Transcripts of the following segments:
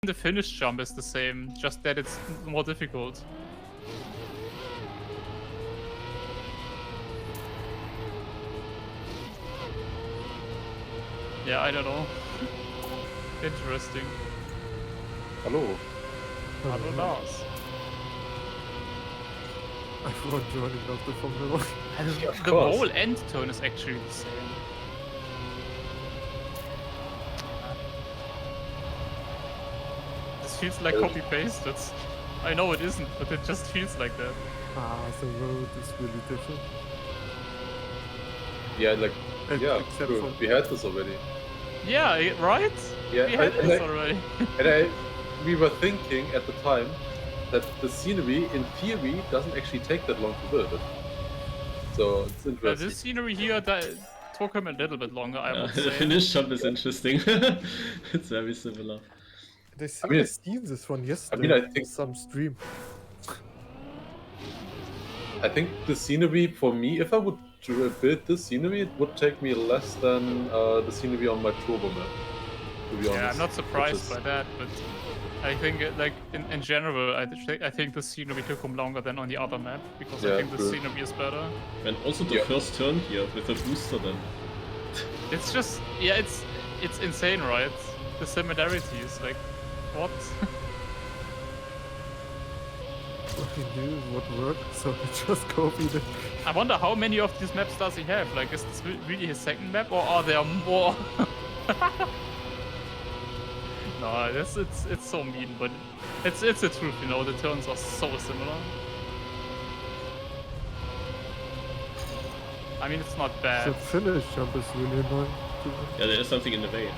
the finish jump is the same, just that it's more difficult. Yeah, I don't know. Interesting. Hallo. Hallo Lars. Everyone joining after Formula 1. The whole end tone is actually the same. This feels like copy-pasted. I know it isn't, but it just feels like that. The road is really different. Yeah, like, yeah, Except true. for We had this already. Yeah, right? Yeah, We had and this already. And we were thinking at the time that the scenery, in theory, doesn't actually take that long to build it. So it's interesting. This scenery here took him a little bit longer, I would The say. finish jump is interesting. It's very similar. I think mean, I seen this one yesterday I think on some stream. I think the scenery for me, if I would build this scenery, it would take me less than the scenery on my turbo map. To be honest. Yeah, I'm not surprised by that, but I think like in general, I think the scenery took him longer than on the other map because I think the scenery is better. And also the first turn here with the booster then. It's just it's insane, right? The similarities, like what? What he knew what worked, so he just copied it. I wonder how many of these maps does he have? Like, is this really his second map, or are there more? No, it's so mean, but it's the truth, you know. The turns are so similar. I mean, it's not bad. The finish jump is really annoying. Yeah, there is something in the way.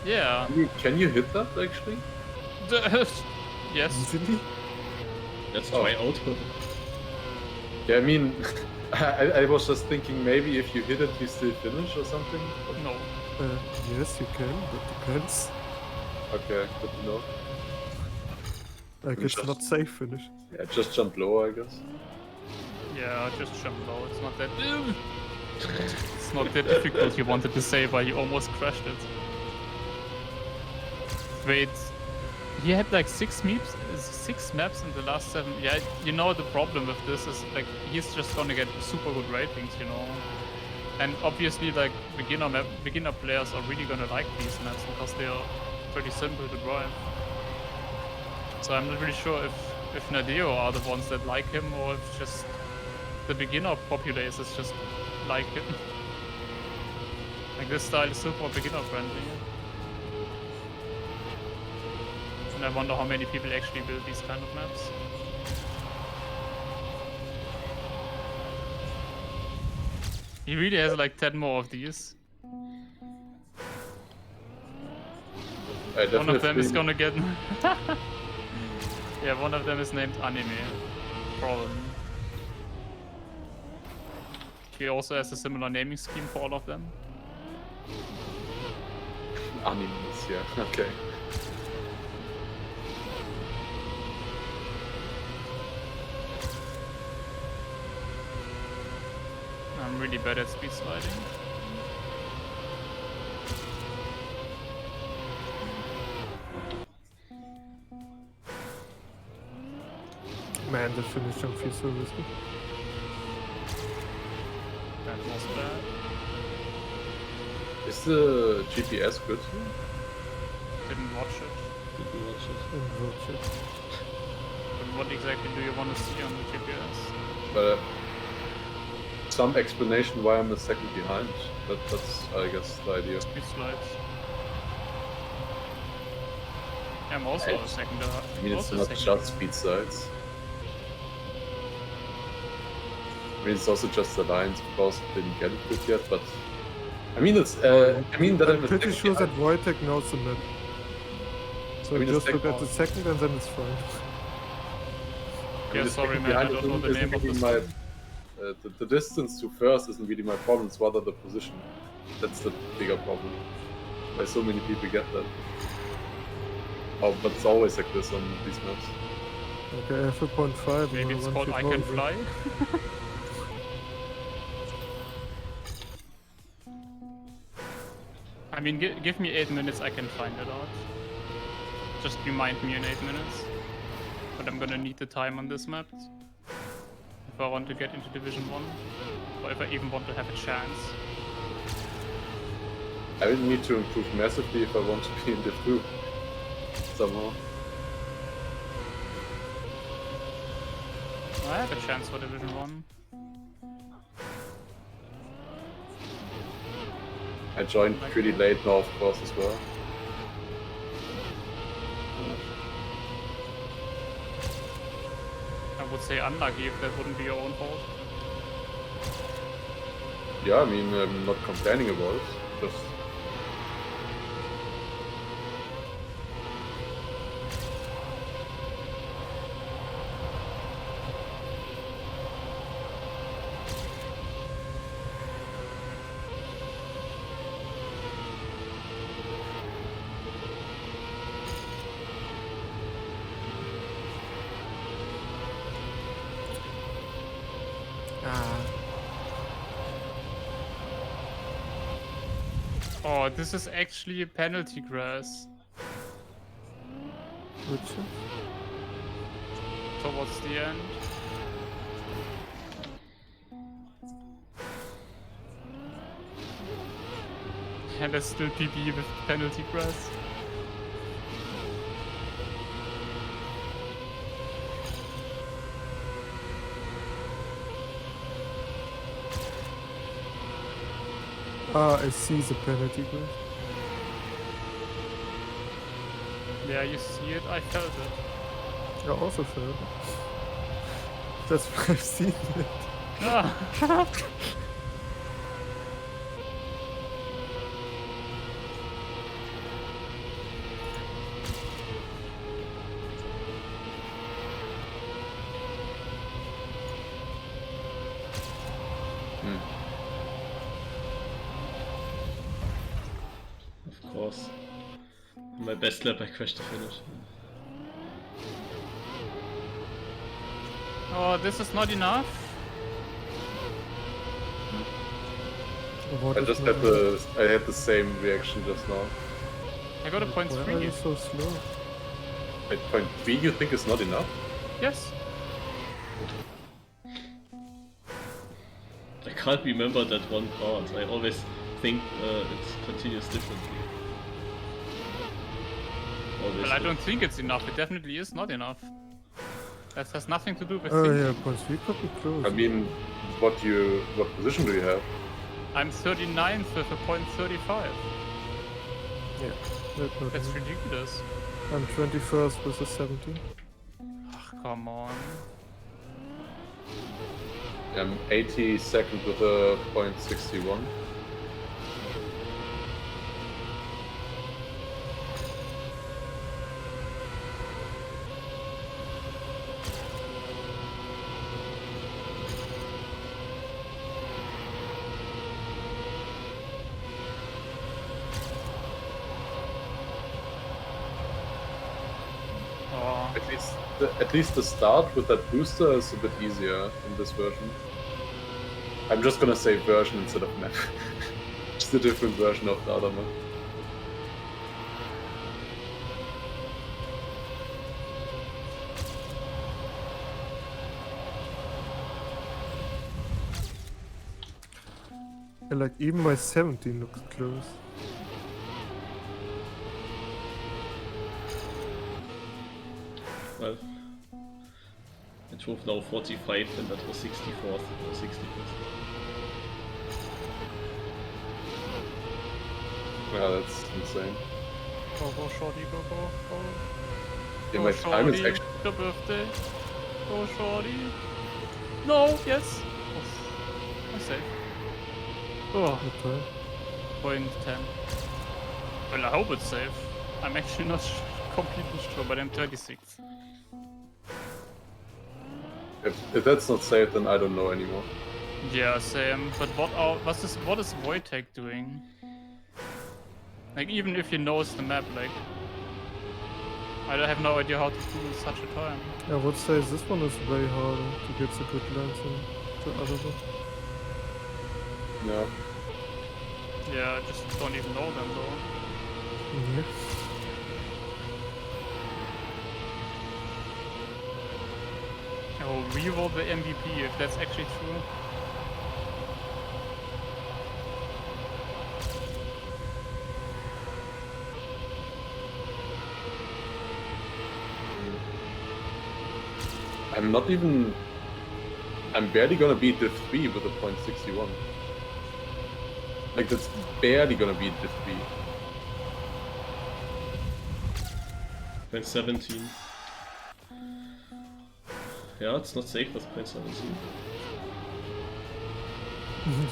Yeah. Can you hit that actually? Yes. Easily? Let's try out. Yeah, I mean, I was just thinking maybe if you hit it, you still finish or something. No. Yes, you can, but depends. Okay, good to know. Like, it's not safe finish. Yeah, just jump lower, I guess. Yeah, just jump low. It's not that. It's not that difficult. You wanted to say, but you almost crashed it. Wait, he had like six maps in the last 7. Yeah, you know the problem with this is like he's just gonna get super good ratings, you know. And obviously, like beginner players are really gonna like these maps because they are pretty simple to drive. So I'm not really sure if Nadeo are the ones that like him or if just the beginner populace is just like him. Like this style is super beginner friendly. And I wonder how many people actually build these kind of maps. He really has like 10 more of these. One of them is gonna get... Yeah, one of them is named Anime. Probably. He also has a similar naming scheme for all of them. Animes, yeah, okay. I'm really bad at speed sliding. Man, the finish jump feels so risky. That was bad. Is the GPS good here? Didn't watch it. Didn't watch it. And watch it. But what exactly do you want to see on the GPS? But some explanation why I'm a second behind. That's, I guess, the idea. Speed slides. I'm also a second. I mean, it's not just speed sides. I mean, it's also just the lines because I didn't get it good yet, but I mean, it's. I mean that I'm pretty sure that Wojtek knows the map. So I mean, just look at the second and then it's fine. Yeah, sorry man, I don't know the name of this one. The distance to first isn't really my problem, it's rather the position. That's the bigger problem. Why so many people get that. Oh, but it's always like this on these maps. Okay, I have a 0.5. Maybe it's called I Can Fly? I mean, give me 8 minutes, I can find it out. Just remind me in 8 minutes. But I'm gonna need the time on this map. If I want to get into Division 1. Or if I even want to have a chance. I will need to improve massively if I want to be in Div 2. Somehow. I have a chance for Division 1. I joined pretty late now, of course, as well. I would say unlucky if that wouldn't be your own fault. Yeah, I mean, I'm not complaining about it. Just Oh, this is actually a penalty grass. Which is? Towards the end. And there's still PB with penalty grass. Ah, I see the penalty grass. Yeah, you see it? I felt it. I also felt it. That's why I've seen it. Ah. Of course. My best lap, I crashed the finish. Oh, this is not enough. What I is just my- had the same reaction just now. I got a point Why are 3. you so slow? At point 3 you think is not enough? Yes. I can't remember that one part. I always think it continues differently. Always Well, I don't think it's enough. It definitely is not enough. That has nothing to do with Oh thinking. yeah, point 3 could be close. I mean, what position do you have? I'm 39th with a point 35. Yeah, That's ridiculous. I'm 21st with a 17. Ach, come on. I'm 82nd with a point 61. Oh, At least the start with that booster is a bit easier in this version. I'm just gonna say version instead of map. Just a different version of the other map. And like even my 17 looks close. Well, I drove now 45 and that was 64th or 61st. Yeah, that's insane. go, shorty, go. Yeah, Go, my time is shorty. actually. Your birthday. Go, shorty. No, yes. Oof. I'm safe. Oh, What time? point 10. Well, I hope it's safe. I'm actually not completely sure, but I'm 36th. If that's not safe, then I don't know anymore. Yeah, same. But what is Wojtek doing? Like, even if he knows the map, like, I have no idea how to do such a time. I would say this one is way harder to get the good lines than the other one. Yeah. Yeah, I just don't even know them though. Yeah. I will reroll the MVP if that's actually true. I'm barely gonna beat Div 3 with a .61. Like, that's barely gonna beat Div 3. Point 17. Yeah, it's not safe with point 17.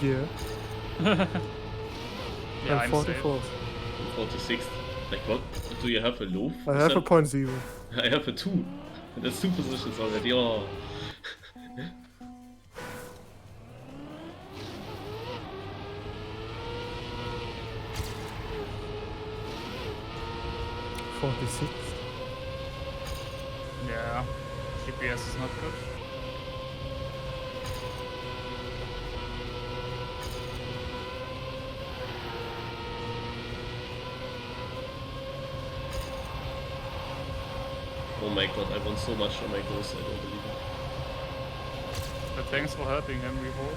Yeah. Yeah, I'm I'm safe. 44th. 46th. Like what? Do you have a low? I have a .0. I have a 2. That's 2 positions already. Oh. Yeah, GPS is not good. Oh my god, I won so much on my goals, I don't believe it. But thanks for helping him reroll.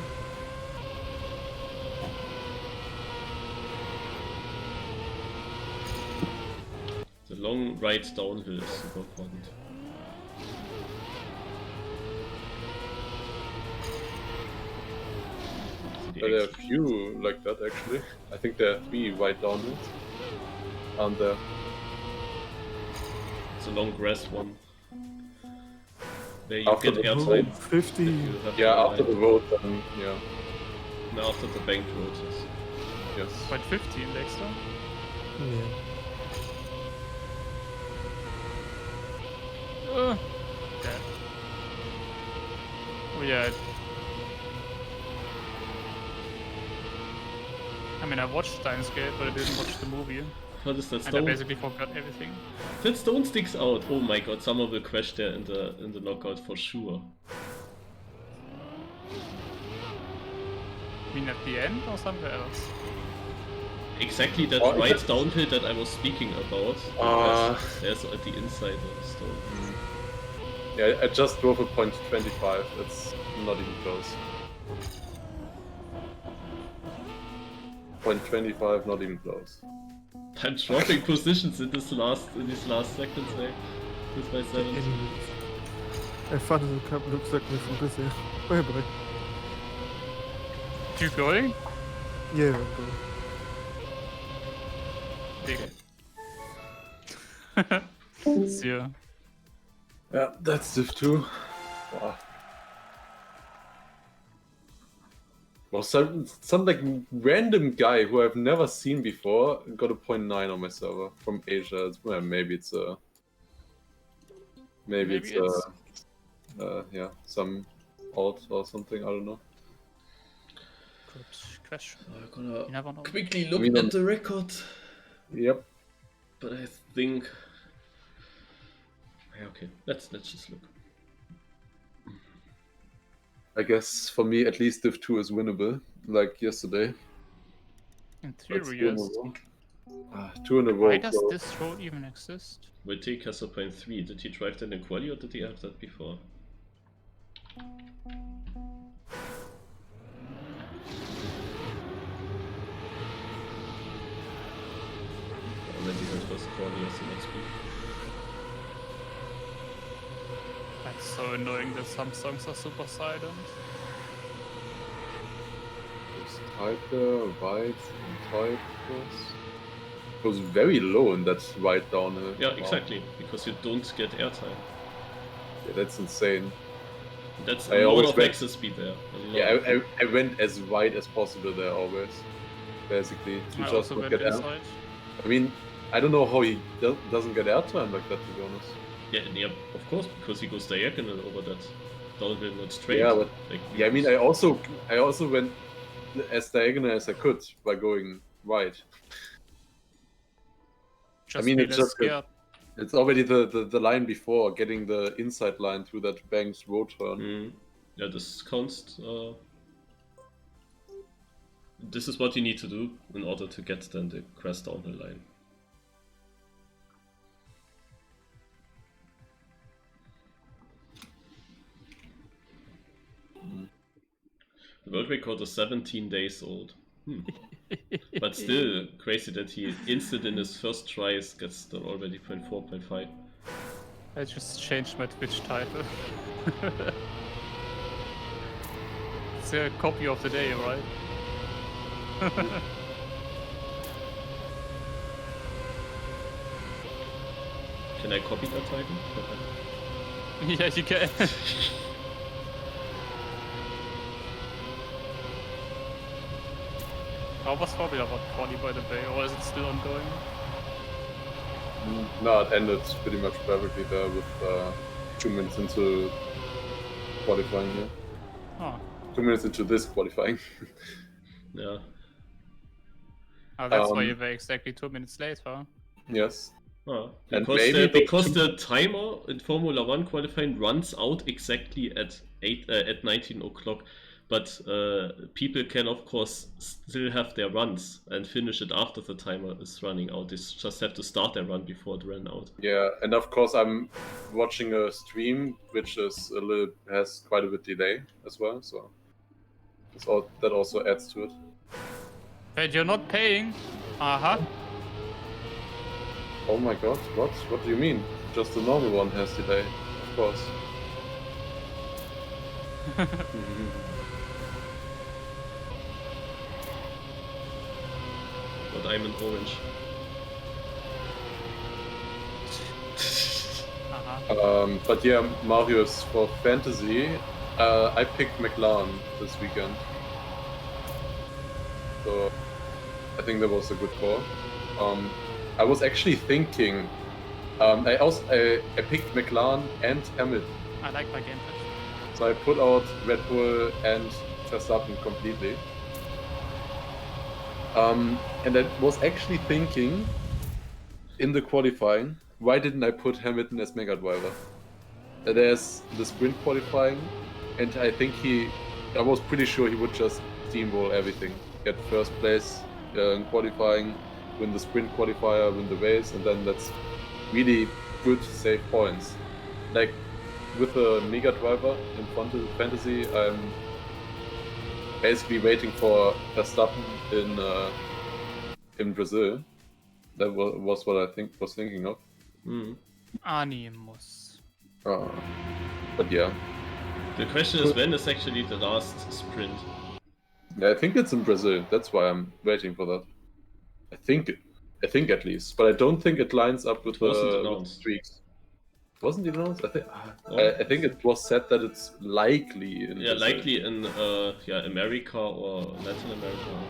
The long right downhill is super important. But there are a few like that actually. I think there are 3 right downhills. Aren't there? It's a long grass one. Where you After get the airtime. road. 50. Yeah, after the road, then yeah. No, after the bank road, yes. Yes. Quite 15, Dexter. Yeah. Dead. Oh yeah. I mean, I watched Steins Gate, but I didn't watch the movie. What is that And I stone? basically forgot everything. That stone sticks out. Oh my god, someone will crash there in the knockout for sure. I mean, at the end or somewhere else? Exactly that Oh, right is it- downhill that I was speaking about. There's at the inside of the stone. Yeah, I just drove a .25. It's not even close. .25, not even close. I'm dropping positions in these last seconds, eh? With my 7. I found the cup looks like me from this year. Bye bye. You going? Yeah, I'm going. Dig. See ya. Yeah, that's Div 2. Wow. Well, some like random guy who I've never seen before got a .9 on my server from Asia. Well, maybe it's yeah, some alt or something. I don't know. Good question. I'm gonna You never know. quickly look I mean, at the record. Yep. But I think... Yeah, okay, let's just look. I guess for me, at least Div 2 is winnable, like yesterday. In That's theory, 2 in a yes. row. 2 in a row. Why does bro. this road even exist? Wait, has a .3. Did he drive that in quali or did he have that before? Or maybe that was quali as the next week. That's so annoying that some songs are super silent. There's Tiger, right, Tiger. It was very low in that right downhill. Yeah, Wow. exactly, because you don't get airtime. Yeah, that's insane. That's I a lot always of went- access speed there. Yeah, I went as wide as possible there always. Basically, to I just also not went get air. inside. I mean, I don't know how he doesn't get airtime like that, to be honest. Yeah, of course, because he goes diagonal over that downhill, not straight. Yeah, but like, yeah, I mean, I also went as diagonal as I could by going wide. Just mean, be it's less just scared. It's already the line before getting the inside line through that bank's road turn. Yeah, this counts. this is what you need to do in order to get then the crest down the line. The world record is 17 days old. But still crazy that he instant in his first tries gets done already 0.4, 0.5. I just changed my Twitch title. It's a copy of the day, right? Can I copy that title? Yeah, you can. How was Formula 1 quali, by the way, or is it still ongoing? No, it ended pretty much perfectly there with 2 minutes into qualifying here. Oh. 2 minutes into this qualifying. Yeah. Oh, that's why you were exactly 2 minutes late, huh? Yes. Ah, And because maybe because the timer in Formula 1 qualifying runs out exactly at 19 o'clock, but people can of course still have their runs and finish it after the timer is running out. They just have to start their run before it ran out. Yeah, and of course I'm watching a stream which is has quite a bit delay as well, so that also adds to it. But you're not paying. Uh-huh. Oh my god, what? What do you mean? Just the normal one has delay, of course. But I'm in orange. But yeah, Marius, for fantasy, I picked McLaren this weekend. So I think that was a good call. I was actually thinking, I picked McLaren and Hamilton. I like my game plan. So I put out Red Bull and Verstappen completely. And I was actually thinking, in the qualifying, why didn't I put Hamilton as Mega Driver? There's the sprint qualifying, and I think I was pretty sure he would just steamroll everything. Get first place in qualifying, win the sprint qualifier, win the race, and then that's really good save points. Like with a Mega Driver in fantasy, I'm basically waiting for Verstappen in Brazil. That was what I was thinking of. Animus. But yeah. The question is, when is actually the last sprint? Yeah, I think it's in Brazil. That's why I'm waiting for that. I think at least, but I don't think it lines up with the streaks. Wasn't it announced? I think it was said that it's likely in Brazil. Likely in America or Latin America.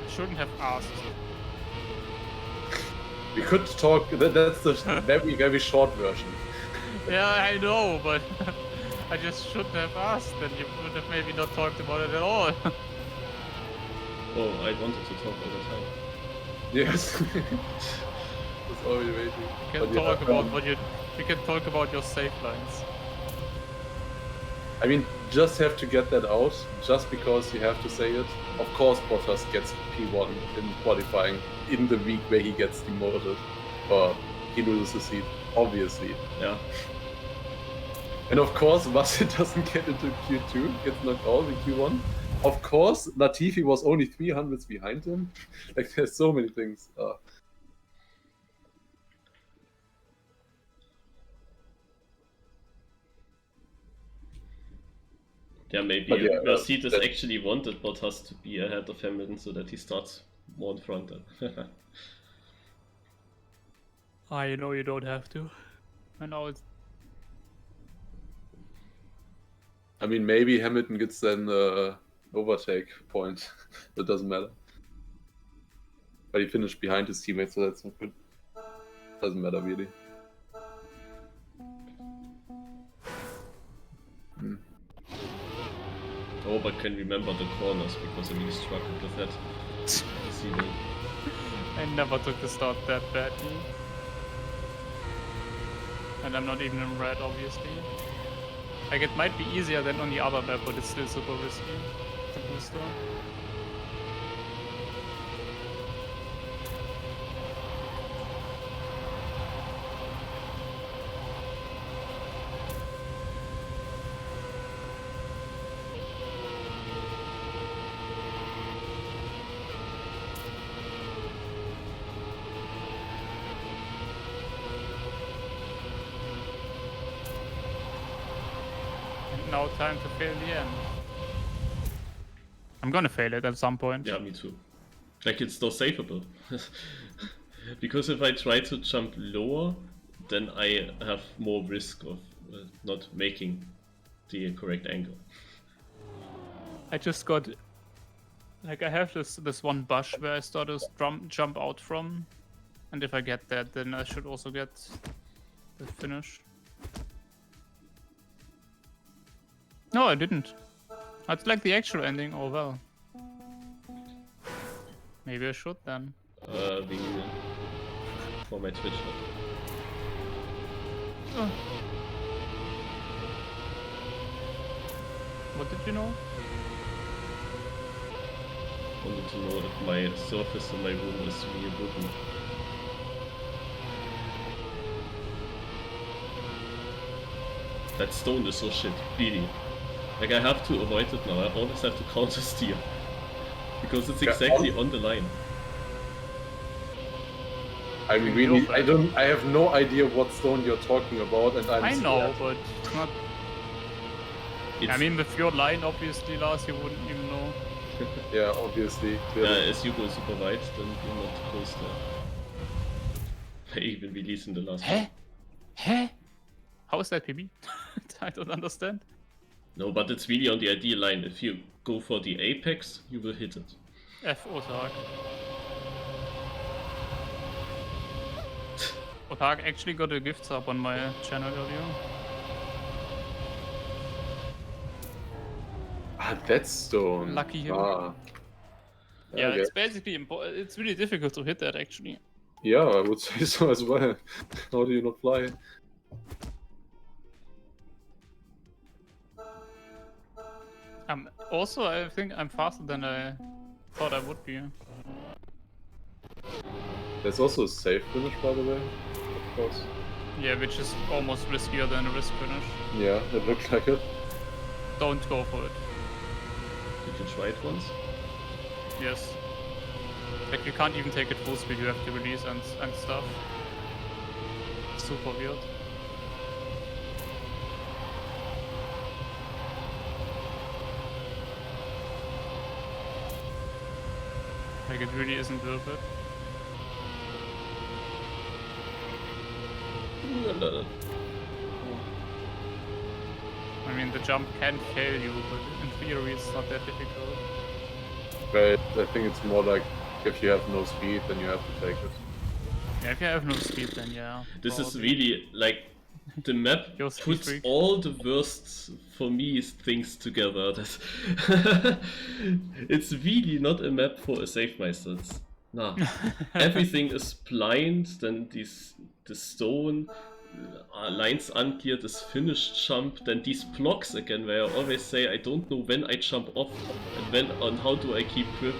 Shouldn't have asked. We could talk. That's the very, very short version. Yeah, I know, but I just shouldn't have asked, and you would have maybe not talked about it at all. Oh, I wanted to talk all the time. Yes. That's already waiting. You can talk about your save lines. I mean, just have to get that out, just because you have to say it. Of course, Bottas gets P1 in qualifying in the week where he gets demoted, or he loses the seat, obviously. Yeah. And of course, Russell doesn't get into Q2, gets knocked out in Q1. Of course, Latifi was only 300s behind him. Like, there's so many things. Yeah, maybe Mercedes actually wanted Bottas to be ahead of Hamilton so that he starts more in front then. You know you don't have to. I know it's... I mean, maybe Hamilton gets an overtake point. That doesn't matter. But he finished behind his teammates, so that's not good. Doesn't matter, really. Oh, but can remember the corners because I really struggled with that. I never took the start that badly. And I'm not even in red, obviously. Like, it might be easier than on the other map, but it's still super risky. The booster. Now time to fail the end. I'm gonna fail it at some point. Yeah, me too. Like, it's not safeable. Because if I try to jump lower, then I have more risk of not making the correct angle. I just got... Like, I have this one bush where I start to jump out from. And if I get that, then I should also get the finish. No, I didn't. That's like the actual ending. Oh well. Maybe I should then. For my Twitch. Oh. What did you know? Wanted to know if my surface in my room is really wooden. That stone is so shit, really. Like, I have to avoid it now. I always have to counter steer. Because it's exactly on the line. I mean, really, I have no idea what stone you're talking about, and I know, scared. but it's not... I mean, with your line, obviously, Lars, you wouldn't even know. Yeah, obviously. Yeah, as you go super wide, then you're not close there. I even released in the last one. Huh? How is that PB? I don't understand. No, but it's really on the ideal line. If you go for the apex, you will hit it. F Otak. Otak actually got a gift sub on my channel earlier. Ah, that stone. Lucky him. Ah. Yeah, Okay. it's basically it's really difficult to hit that actually. Yeah, I would say so as well. How do you not fly? Also, I think I'm faster than I thought I would be. There's also a safe finish, by the way. Of course. Yeah, which is almost riskier than a risk finish. Yeah, it looks like it. Don't go for it. Did you try it once? Yes. Like, you can't even take it full speed, you have to release and stuff. Super weird. Like, it really isn't worth it. I mean, the jump can fail you, but in theory it's not that difficult. But I think it's more like if you have no speed, then you have to take it. Yeah, if you have no speed, then yeah. This is probably. really like the map You're speed puts freak. all the worst for me things together. That it's really not a map for a safemeister. Nah, everything is blind. Then the stone lines unclear. This finished jump. Then these blocks again, where I always say I don't know when I jump off and when on how do I keep grip.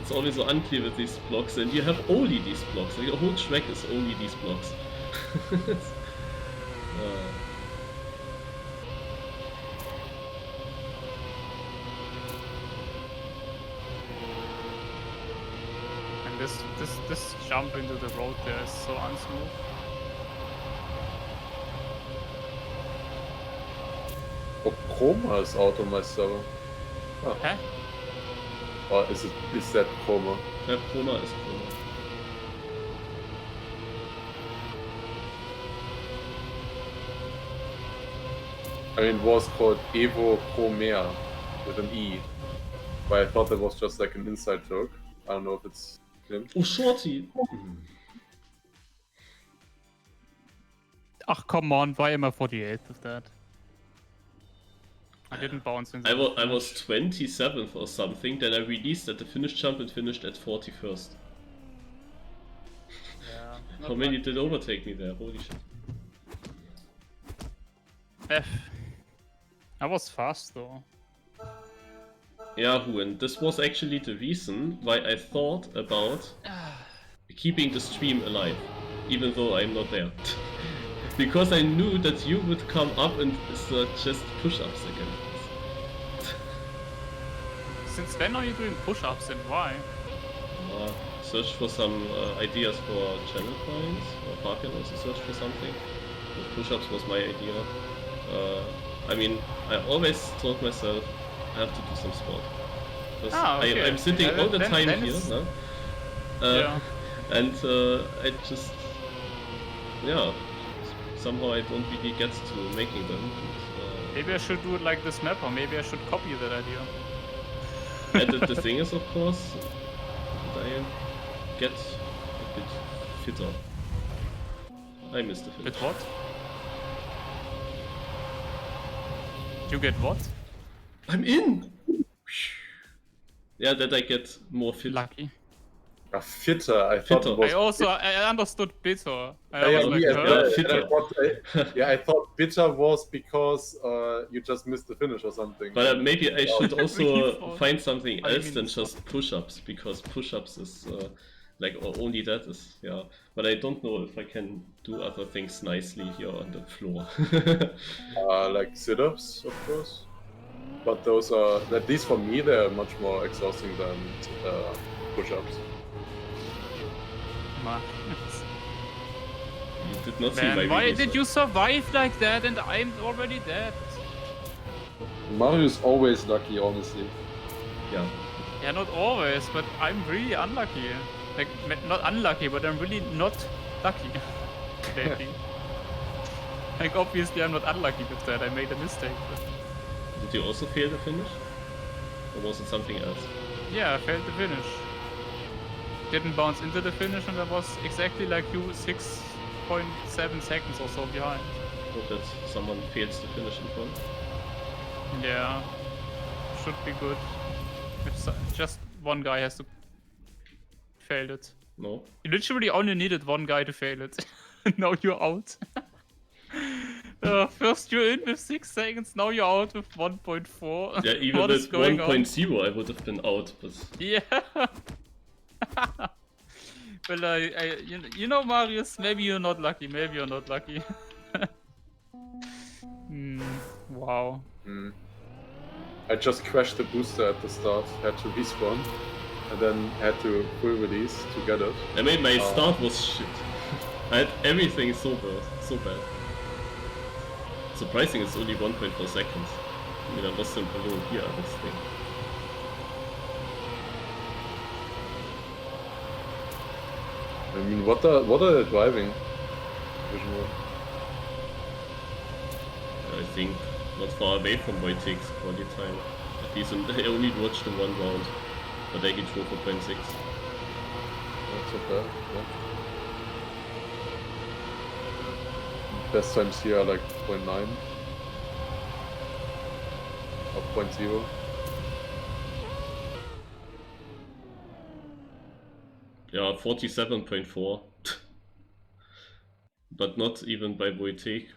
It's always so unclear with these blocks, and you have only these blocks. Like, the whole track is only these blocks. And this jump into the road there is so unsmooth. Oh, Chroma is out on my server. Oh. Huh? Or is that Chroma? Ja, Chroma ist Chroma. I mean, it was called Evo Chromea with an E. But I thought that was just like an inside joke. I don't know if it's him. Oh, Shorty! Ach, come on, why am I 48th with that? I didn't bounce in. I was 27th or something, then I released at the finish jump and finished at 41st. Yeah. How many did overtake me there? Holy shit. F. That was fast though. Yeah, Huan, this was actually the reason why I thought about keeping the stream alive, even though I'm not there. Because I knew that you would come up and suggest push-ups again. Since when are you doing push-ups and why? Search for some ideas for channel points, or Park can also search for something. But push-ups was my idea. I mean, I always told myself I have to do some sport. Because okay. I'm sitting all the time here, no? Yeah. And I just, yeah, somehow I don't really get to making them. And, Maybe I should do it like this map, or maybe I should copy that idea. and the thing is, of course, that I get a bit fitter. I missed the finish. With what? You get what? I'm in! Yeah, that I get more fit. Lucky. Fitter, I thought it was... I understood bitter. I thought bitter was because you just missed the finish or something. But maybe I should also find something else than just push-ups, because push-ups is like, or only that is, yeah. But I don't know if I can do other things nicely here on the floor. Like sit-ups, of course. But those are, at least for me, they're much more exhausting than push-ups. You did not see Man, my why videos, did you survive like that and I'm already dead? Mario's always lucky, honestly. Yeah. Yeah, not always, but I'm really unlucky. Like, not unlucky, but I'm really not lucky. Lately. Like, obviously I'm not unlucky with that, I made a mistake. But... Did you also fail the finish? Or was it something else? Yeah, I failed the finish. Didn't bounce into the finish and I was exactly like you, 6.7 seconds or so behind. Hope that someone fails the finish in front. Yeah, should be good. If just one guy has to fail it. No. You literally only needed one guy to fail it. Now you're out. First you're in with 6 seconds, now you're out with 1.4. Yeah, even with 1.0 I would have been out, but... Yeah. Well, you know, Marius, maybe you're not lucky, maybe you're not lucky. Wow. I just crashed the booster at the start, had to respawn, and then had to full release to get it. I mean, my start was shit. I had everything so bad. Surprising, it's only 1.4 seconds. I mean, I lost him alone here, this thing. I mean, what are they driving? Division1. I think not far away from Wojtek's quality time. At least I only watched the one round, but they get 4.6. That's okay, yeah. Best times here are like 0.9 or 0.0. Yeah, 47.4. But not even by Wojtek.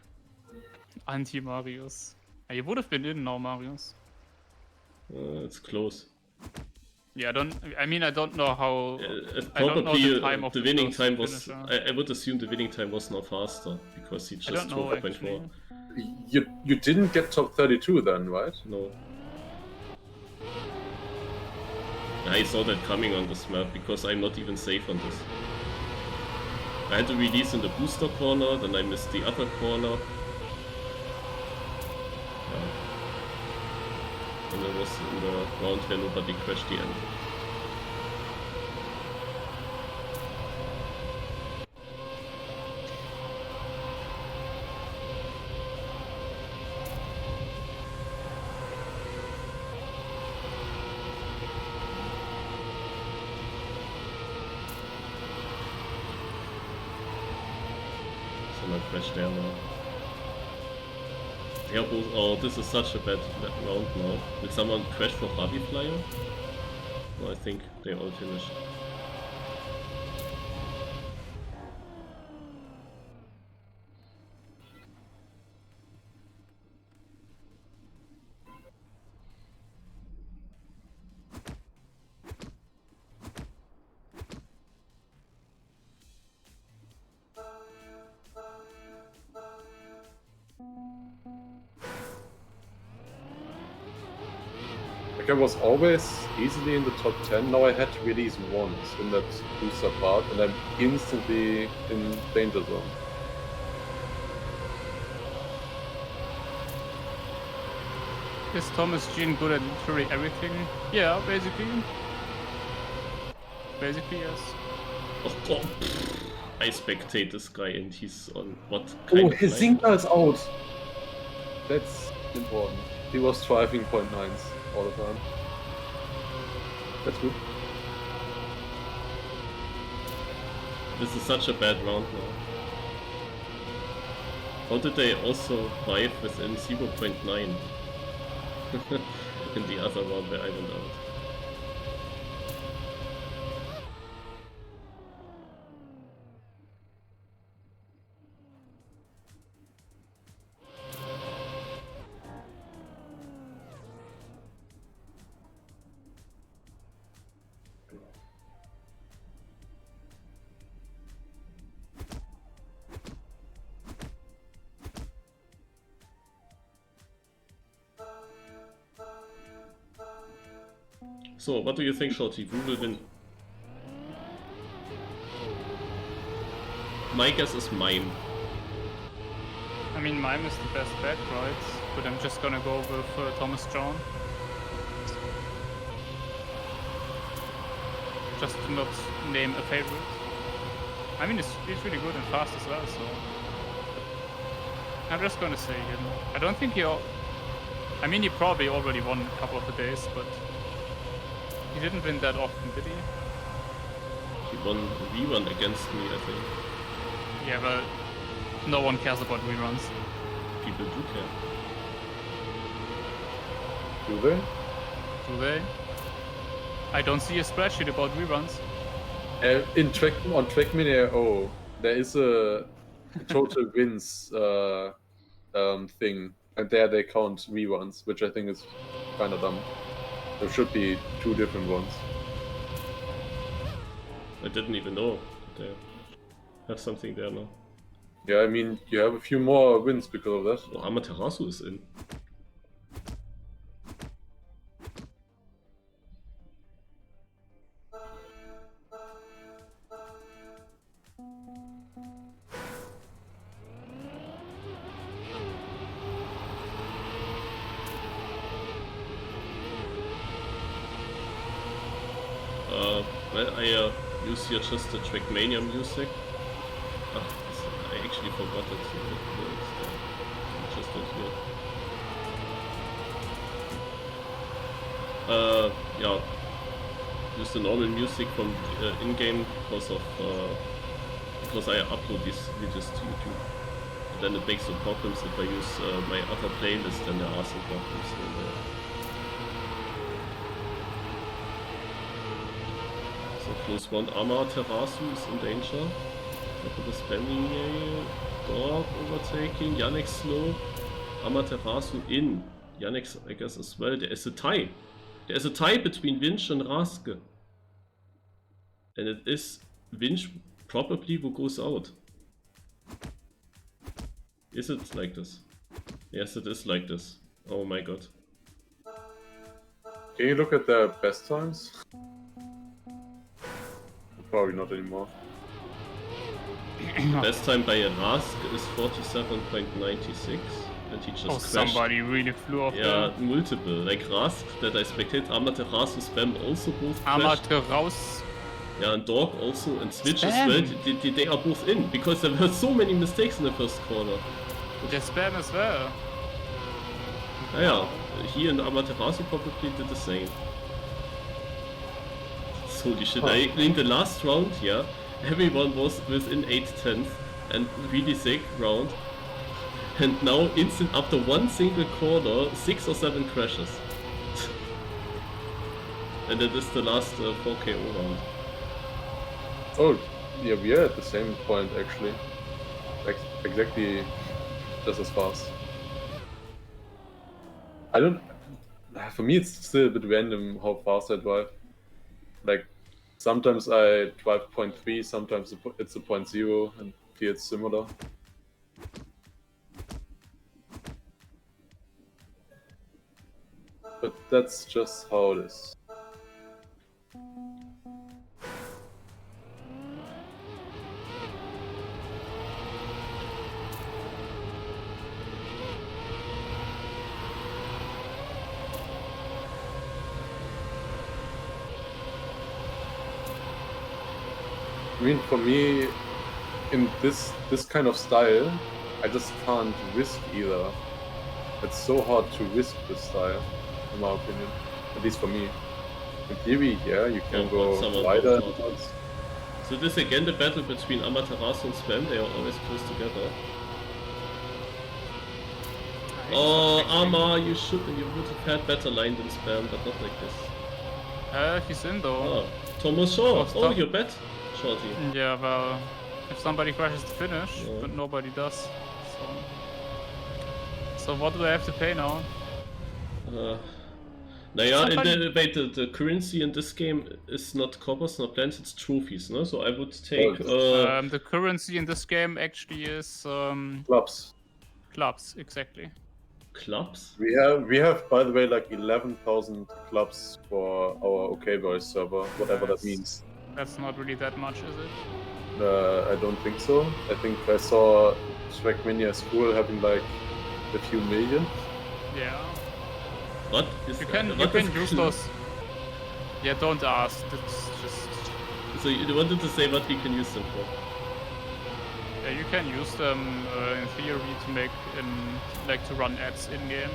Anti-Marius. You would have been in now, Marius. It's close. Yeah, I don't know how... probably the winning time was... I would assume the winning time was not faster, because he just 12.4. You didn't get top 32 then, right? No. I saw that coming on this map, because I'm not even safe on this. I had to release in the booster corner, then I missed the other corner. Yeah. And I was in the round where nobody crashed the end. Crash there now. Yeah, oh, this is such a bad round now. Did someone crash for Harvey Flyer? No, I think they all finished. Like I was always easily in the top 10. Now I had to release once in that booster part, and I'm instantly in danger zone. Is Thomas Jean good at literally everything? Yeah, basically. Basically, yes. Oh god. I spectate this guy and he's on what Oh, kind of his line? Zinga is out! That's important. He was striving 0.9s all the time. That's good. This is such a bad round now. How did they also vibe within 0.9? In the other round where I went out. So, what do you think, Shorty? Who will win? My guess is Mime. I mean, Mime is the best bet, right? But I'm just gonna go with Thomas John. Just to not name a favorite. I mean, he's really good and fast as well, so... I'm just gonna say him. I don't think I mean, he probably already won a couple of the days, but... He didn't win that often, did he? He won a rerun against me, I think. Yeah, but no one cares about reruns. People do care. Do they? Do they? I don't see a spreadsheet about reruns. On Trackmania, there is a total wins thing, and there they count reruns, which I think is kind of dumb. There should be 2 different ones. I didn't even know that they have something there now. Yeah, I mean, you have a few more wins because of that. Oh, Amaterasu is in. Well, I use here just the Trackmania music. I actually forgot it. Just not here. Yeah, use the normal music from in-game because I upload these videos to YouTube. And then it makes some problems if I use my other playlist, then there are some problems. So close one, Amaterasu is in danger. Look at the spamming dog overtaking, Yannick slow, Amaterasu in. Yannick, I guess, as well. There is a tie. There is a tie between Winch and Raske. And it is Winch probably who goes out. Is it like this? Yes, it is like this. Oh my god. Can you look at their best times? Probably not anymore. Best time by a Rask is 47.96, and he just crashed. Somebody really flew off Yeah, multiple. Like Rask that I spectate, Amaterasu spam also both crashed. Amaterasu. Yeah, and Dog also, and Switch as well, they are both in, because there were so many mistakes in the first corner. The spam as well. Yeah, he and Amaterasu probably did the same. Holy shit, in the last round, yeah, everyone was within 8/10 and really sick round. And now after one single corner, 6 or 7 crashes. And that is the last 4KO round. Oh, yeah, we are at the same point actually. Like, exactly just as fast. For me it's still a bit random how fast I drive. Like, sometimes I drive 0.3, sometimes it's a 0.0 and feels similar. but that's just how it is. I mean, for me, in this kind of style, I just can't risk either. It's so hard to risk this style, in my opinion. At least for me. In theory, yeah, you can go wider. So this again the battle between Amaterasu and Spam, they are always close together. Oh, Ama, you would have had better line than Spam, but not like this. He's in though. Oh, Thomas Shaw. Oh, you bet, Shorty. Yeah, well, if somebody crashes the finish, but nobody does. So what do I have to pay now? Naja, the currency in this game is not coppers, not plants, it's trophies, no? So I would take... the currency in this game actually is... clubs. Clubs, exactly. Clubs? We have, by the way, like 11,000 clubs for our OK Boys server, whatever that means. That's not really that much, is it? I don't think so. I think I saw Trackmania School having like a few million. Yeah. What? You can use those. Yeah, don't ask. It's just. So you wanted to say what we can use them for? Yeah, you can use them in theory to make to run ads in game.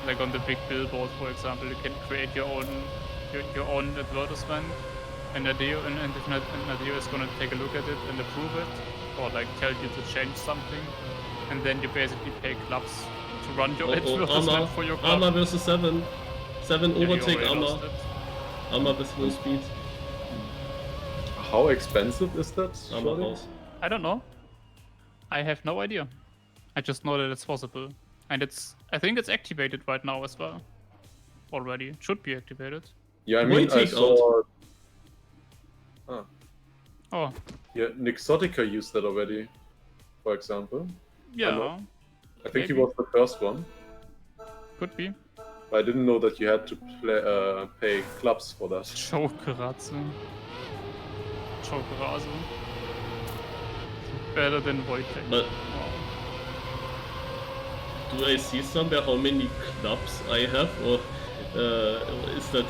Like on the big billboard, for example, you can create your own advertisement, and Nadio is gonna take a look at it and approve it, or like tell you to change something, and then you basically pay clubs to run your advertisement for your club. Arma versus 7. 7 overtake Arma. Arma with full speed. How expensive is that? Arma house. I don't know. I have no idea. I just know that it's possible. And I think it's activated right now as well. Already. It should be activated. Yeah, I mean, I saw... Oh. Yeah, Nixotica used that already, for example. Yeah. I think he was the first one. Could be. But I didn't know that you had to pay clubs for that. Chokeratze. Better than Wojtek. But do I see somewhere how many clubs I have, or is that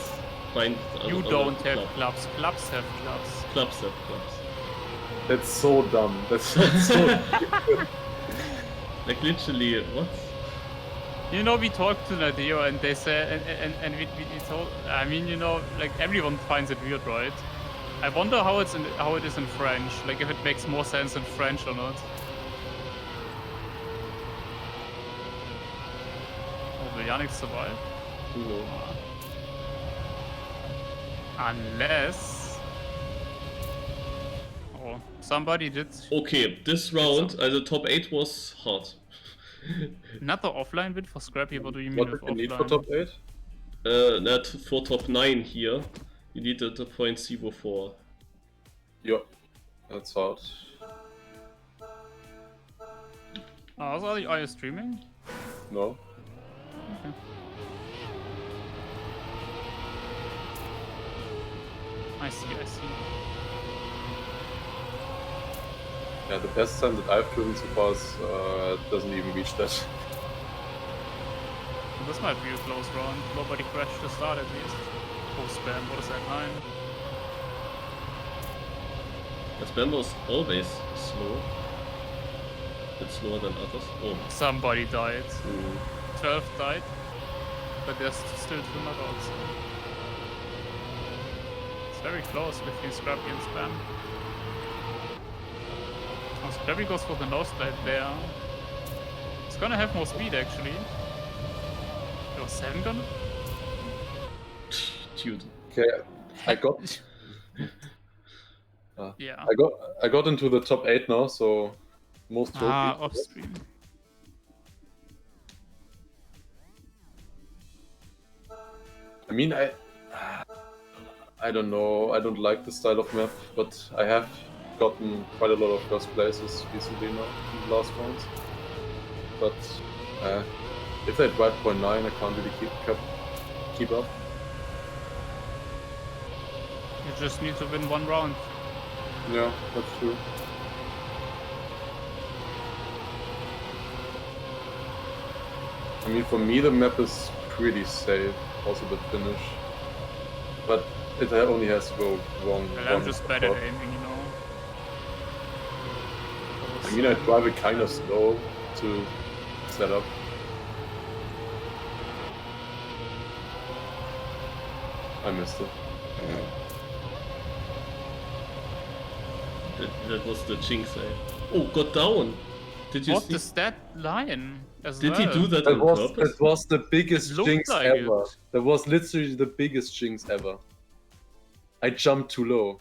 fine? You don't have clubs. Clubs have clubs. Clubs have clubs. That's so dumb. That's so like literally, what? You know, we talked to Nadio and they said, and we told. I mean, you know, like everyone finds it weird, right? I wonder how it is in French. Like if it makes more sense in French or not. Oh, will Yannick survive? No. Unless. Oh, somebody did. Okay, this round, the top 8 was hard. Another offline win for Scrappy. What do you mean what with do you need offline? for top 8? Not for top 9 here. You need the 0.04. Yeah, that's hard. Are you streaming? No. Okay. I see. Yeah, the best time that I've driven so far doesn't even reach that. This might be a close round. Nobody crashed to start at least. Oh, Spam, what is that, 9? The Spam was always slow. A bit slower than others. Oh. Somebody died. 12 died. But there's still 2 knockouts. It's very close between Scrappy and Spam. Oh, Scrappy goes for the nose slide there. It's gonna have more speed actually. Yo, 7 gonna? Dude. Okay, I got. Yeah. I got into the top 8 now, so most trophies. Off stream. I mean, I don't know. I don't like the style of map, but I have gotten quite a lot of first places recently now in the last rounds. But If they drive 0.9, I can't really keep up. You just need to win one round. Yeah, that's true. I mean, for me, the map is pretty safe, also the finish. But it only has to go wrong. Well, I'm just bad at aiming, you know. I mean, I drive it kind of slow to set up. I missed it. That was the jinx, eh? Oh, got down! Did you What see? is that line as Did well? he do that That on purpose? that was the biggest It looked jinx like ever. it. That was literally the biggest jinx ever. I jumped too low.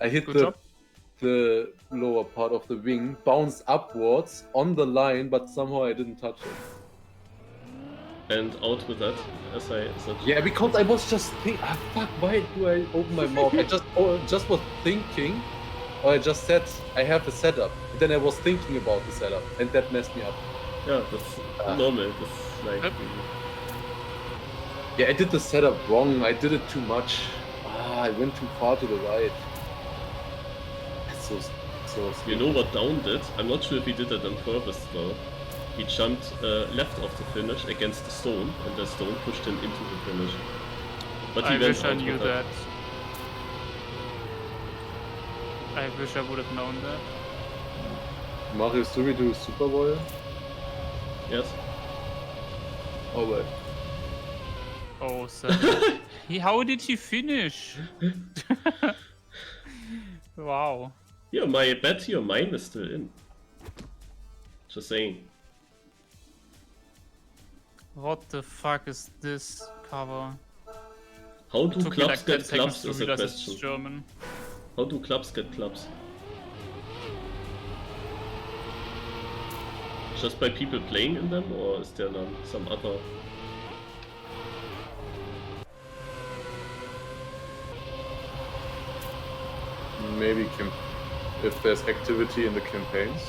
I hit Good job. the lower part of the wing, bounced upwards on the line, but somehow I didn't touch it. And out with that, as I said. Yeah, because I was just thinking, fuck, why do I open my mouth? I just was thinking, or I just said, I have a setup. And then I was thinking about the setup, and that messed me up. Yeah, that's normal. That's like. Yep. Yeah, I did the setup wrong. I did it too much. I went too far to the right. That's so You know what Down did? I'm not sure if he did it on purpose though. He jumped left of the finish against the stone, and the stone pushed him into the finish. But he I went wish I out knew with that. I wish I would have known that. Mario Sumi do Super Bowl? Yes. Alright. Oh, so how did he finish? Wow. Yeah, my bet here, mine is still in. Just saying. What the fuck is this cover? How do Took me clubs like 10 get seconds clubs to is a realize it's question. German. How do clubs get clubs? Just by people playing in them, or is there some other? Maybe if there's activity in the campaigns.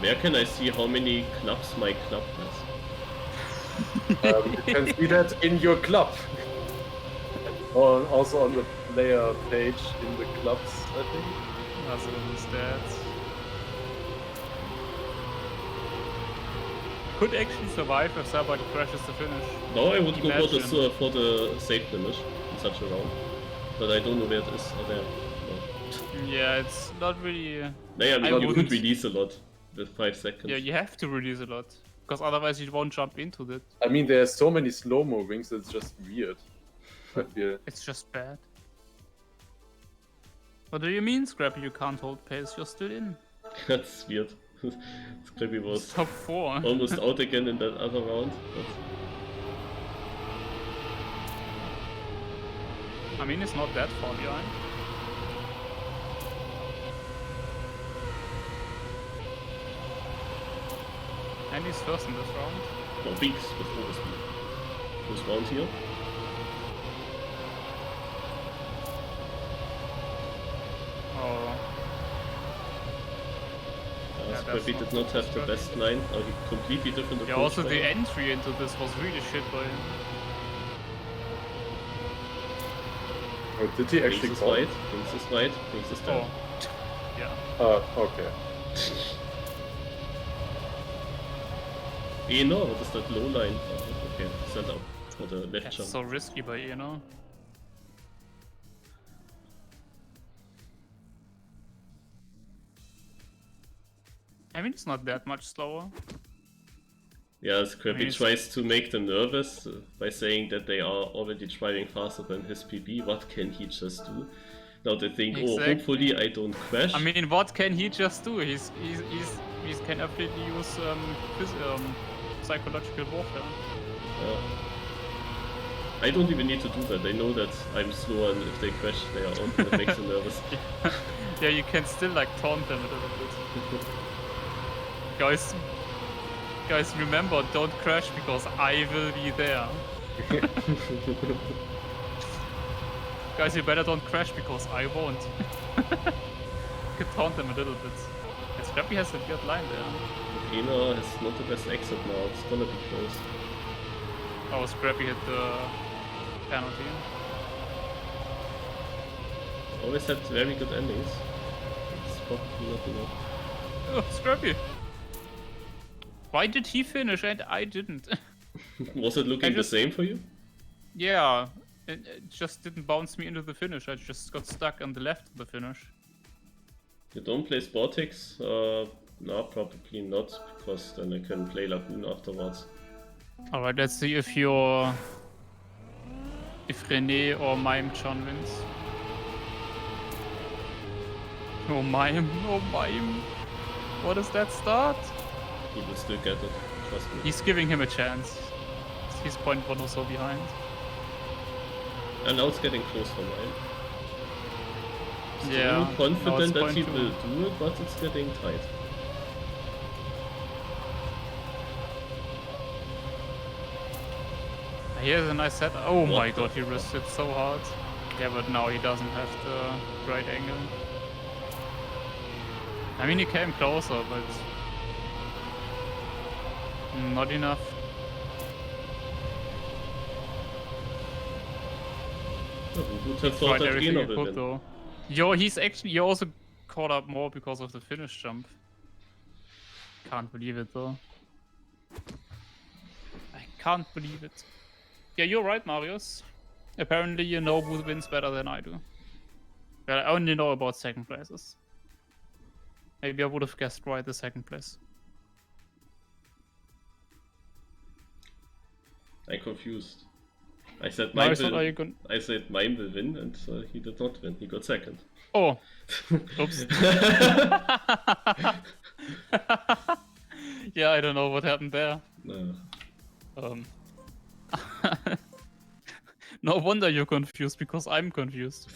Where can I see how many clubs my club has? You can see that in your club. Or also on the player page in the clubs, I think. Also the stats. Could actually survive if somebody crashes the finish. No, I would go Imagine. for the safe finish in such a round. But I don't know where it is. Oh, there. No. Yeah, it's not really. Naja, I mean, I you could wouldn't. release a lot with 5 seconds. Yeah, you have to release a lot. Because otherwise you won't jump into it. I mean, there's so many slow-mo wings, it's just weird. I feel. It's just bad. What do you mean, Scrappy? You can't hold pace, you're still in. That's weird. Scrappy was Top 4. almost out again in that other round. I mean, it's not that far behind. And he's first in this round. No, Binks with overspeed. This round here. Oh, Yeah, Scrappy that's did not not have the Scrappy. best line. He completely different approach. yeah, also the there. entry into this was really shit by him. Oh, did he Binks actually is call? right. Binks is right. Binks is down. Oh, yeah. Okay. No, what is that low line? Oh, okay, send out for the left That's jump. so risky by Eno. I mean, it's not that much slower. Yeah, Scrappy Nice. tries to make them nervous by saying that they are already driving faster than his PB. What can he just do? Now they think, oh, Exactly. hopefully I don't crash. I mean, what can he just do? He's can absolutely use psychological warfare. I don't even need to do that. They know that I'm slower, and if they crash, they are out. That makes them nervous. Yeah, you can still like taunt them a little bit. Guys, remember, don't crash because I will be there. Guys, you better don't crash because I won't. You can taunt them a little bit. It's Scrappy has a weird line there. Arena has not the best exit now, it's gonna be close. Oh, Scrappy hit the penalty. Always had very good endings. It's probably not enough. Oh, Scrappy! Why did he finish and I didn't? Was it looking the same for you? Yeah, it just didn't bounce me into the finish. I just got stuck on the left of the finish. You don't play Sportix? No, probably not, because then I can play Lagoon afterwards. Alright, let's see if René or Mime John wins. Oh Mime, oh Mime. What is that start? He will still get it, trust me. He's giving him a chance. He's 0.1 or so behind. And now it's getting close for mine. Still Yeah. confident now that it's he 0.2. will do it, but it's getting tight. Here's a nice set. Oh What my the god, he risked it so hard. Yeah, but now he doesn't have the right angle. I mean, he came closer, but not enough. Who would have thought Tried that everything Rena he will could win? though. Yo, he also caught up more because of the finish jump. Can't believe it though. I can't believe it. Yeah, you're right, Marius. Apparently you know who wins better than I do. Well, I only know about second places. Maybe I would have guessed right the second place. I'm confused. I said Marius, mine what are you will. going? I said mine will win, and he did not win. He got second. Oh, oops. Yeah, I don't know what happened there. No wonder you're confused, because I'm confused.